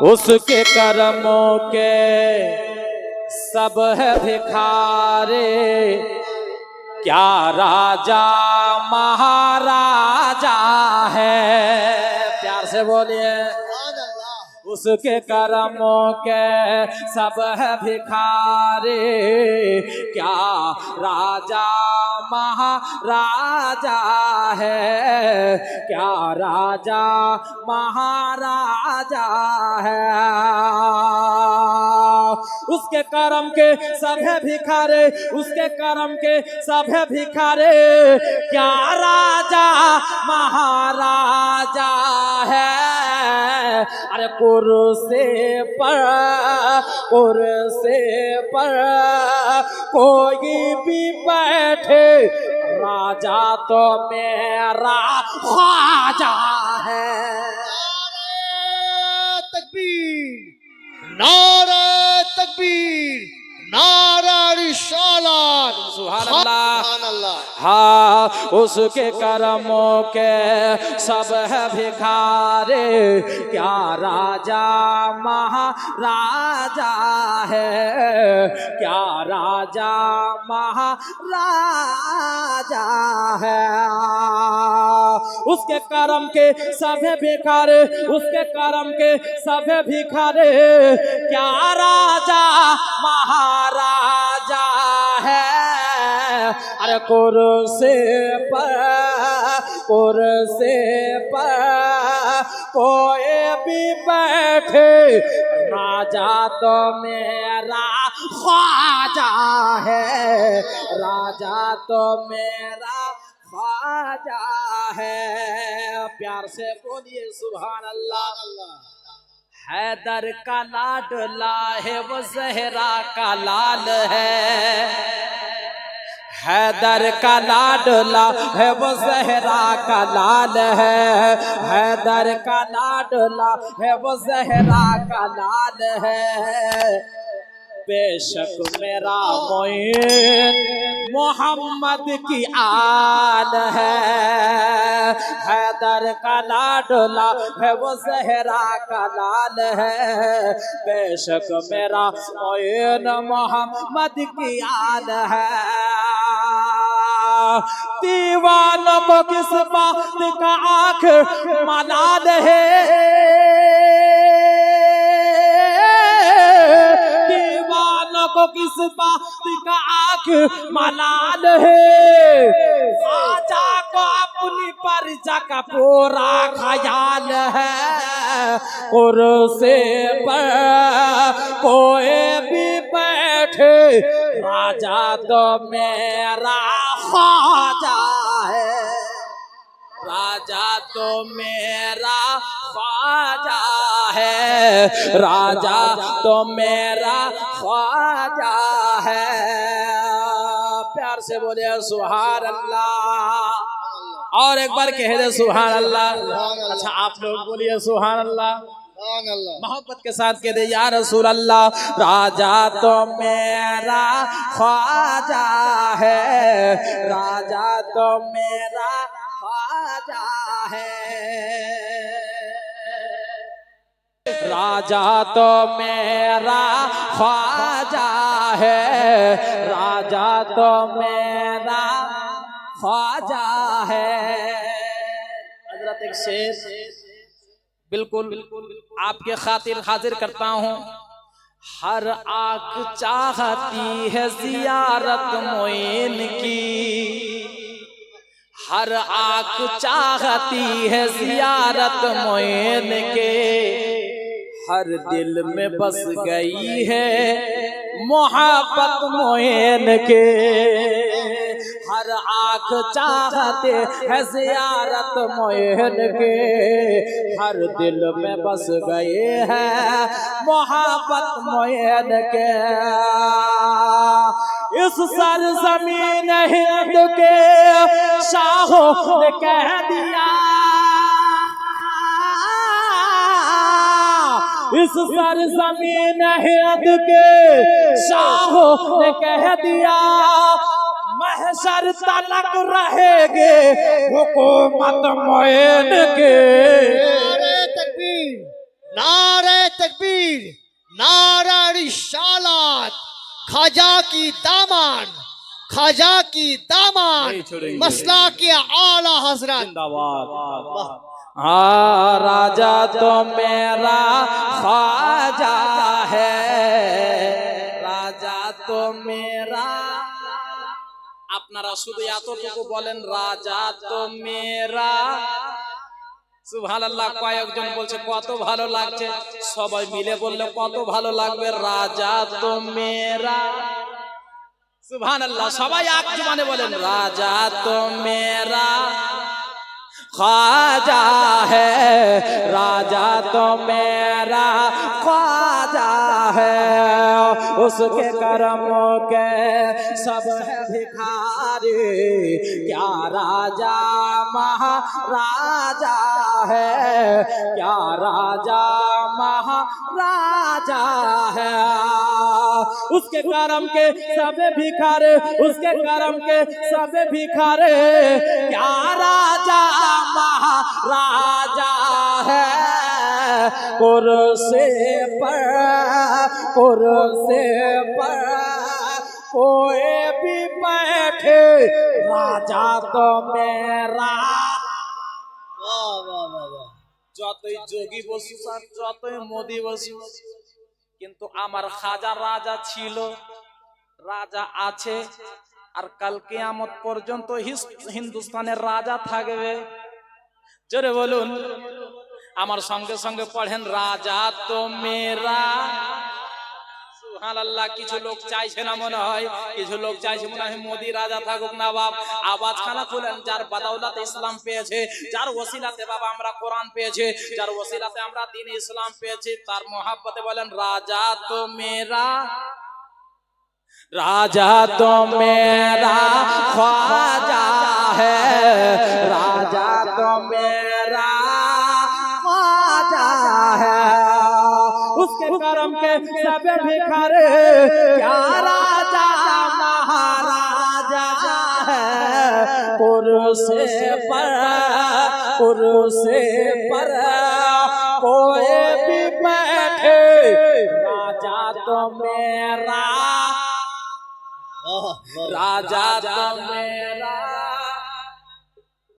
उसके कर्मों के सब है भिखारे, क्या राजा महाराजा है। प्यार से बोलिए। उसके कर्मों के सब है भिखारे, क्या राजा महाराजा है, क्या राजा महाराजा है। उसके कर्म के सब है भिखारे, उसके कर्म के सब है भिखारे, क्या राजा महाराजा है। अरे कुर्सी पर कोई भी बैठे, राजा तो मेरा ख्वाजा है। नारे तकबीर, नारा रिसालत, सुभान अल्लाह। हाँ, उसके कर्मों के सब है भिखारे, क्या राजा महाराजा है, क्या राजा महाराजा है। उसके कर्म के सब है भिखारे, उसके कर्म के सब है भिखारे, क्या राजा महाराजा है। अरे कुर्सी पर कोई भी बैठे, राजा तो मेरा ख्वाजा है, राजा तो मेरा ख्वाजा है। प्यार से बोलिए सुभान अल्लाह। हैदर का लाडला है वो ज़हरा का लाल है, हैदर का लाडला है वो ज़हरा का लाल है, हैदर का लाडला है वो ज़हरा का लाल है। बेशक मेरा मोइन मोहम्मद की आल है, हैदर का लाडला है वो ज़हरा का लाल है। बेशक मेरा मोइन मोहम्मद की आल है। दीवानों को किस बात का आखिर मलाल है, को किस बात का आखिर मलाल है। ख्वाजा को अपनी परिजा का पूरा ख्याल है। कुर्सी पर कोई भी बैठे, राजा तो मेरा ख्वाजा है, राजा तो मेरा ख्वाजा है, राजा तो मेरा ख्वाजा है। प्यार से बोले सुभान अल्लाह। और एक बार कह दे सुभान अल्लाह। अच्छा आप लोग बोलिए सुभान अल्लाह, मोहब्बत के साथ कह दे या रसूल अल्लाह। राजा तो मेरा ख्वाजा है, राजा तो मेरा ख्वाजा है, राजा तो मेरा ख्वाजा है, राजा तो मेरा ख्वाजा है। हजरत एक शेर बिल्कुल आपके खातिर हाजिर करता हूँ। हर आँख चाहती है जियारत मोइन की, हर आँख चाहती है जियारत मोइन के, हर दिल में बस गई है मोहब्बत मोइन के। हर आँख चाहते है जियारत मोइन के, हर दिल में बस गए हैं मोहब्बत मोइन के। इस सरज़मीन हिंद के शाहों ने कह दिया, इस सरज़मीन हिंद के शाहों ने कह दिया, महशर तलक रहेंगे हुकूमत मोइन के। नारे तकबीर, नारे तकबीर। ख्वाजा की दामन, ख्वाजा की दामन, नहीं छोड़ेंगे। मसला के आला हजरत। जिंदाबाद। हाँ, राजा तो मेरा ख्वाजा है, राजा तो मेरा। আপনারা শুধু এতটুকু বলেন রাজা তো মেরা। সুবহানাল্লাহ। কয়েকজন বলছে কত ভালো লাগছে, সবাই মিলে বললে কত ভালো লাগবে, রাজা তো মেরা। সুবহানাল্লাহ। সবাই এক জবানে বলেন রাজা তো মেরা ख्वाजा है, राजा तो मेरा ख्वाजा है, उसके करमों के सब है भिखारी, क्या राजा महाराजा है, क्या राजा महाराजा है, उसके करम के सब भिखारे, उसके करम के सब भिखारे, क्या राजा महाराजा है, कुर्सी पर कोई भी बैठे, राजा तो मेरा। যতই যোগী বসুক আর যতই মোদি বসুক, কিন্তু আমার খাজা রাজা ছিল, রাজা আছে, আর কাল কিয়ামত পর্যন্ত হিন্দুস্তানের রাজা থাকবে। জোরে বলুন, আমার সঙ্গে সঙ্গে পড়েন রাজা তো মেরা। সুবহানাল্লাহ। কিছু লোক চাইছে না মনে হয়, কিছু লোক চাইছে মনে হয় মোদি রাজা থাকুক না। বাপ আওয়াজ খানা খুলেন, যার বাদাউলাতে ইসলাম পেয়েছে, যার ওসিলাতে বাবা আমরা কোরআন পেয়েছে, যার ওসিলাতে আমরা দ্বীন ইসলাম পেয়েছি, তার মোহাব্বতে বলেন রাজা তো মেরা, राजा तो मेरा ख्वाजा है, राजा तो मेरा ख्वाजा है, उसके करम के सब भिखारे, क्या राजा महाराजा है, कुर्सी पर कोई भी बैठे, राजा तो मेरा, राजा तो मेरा।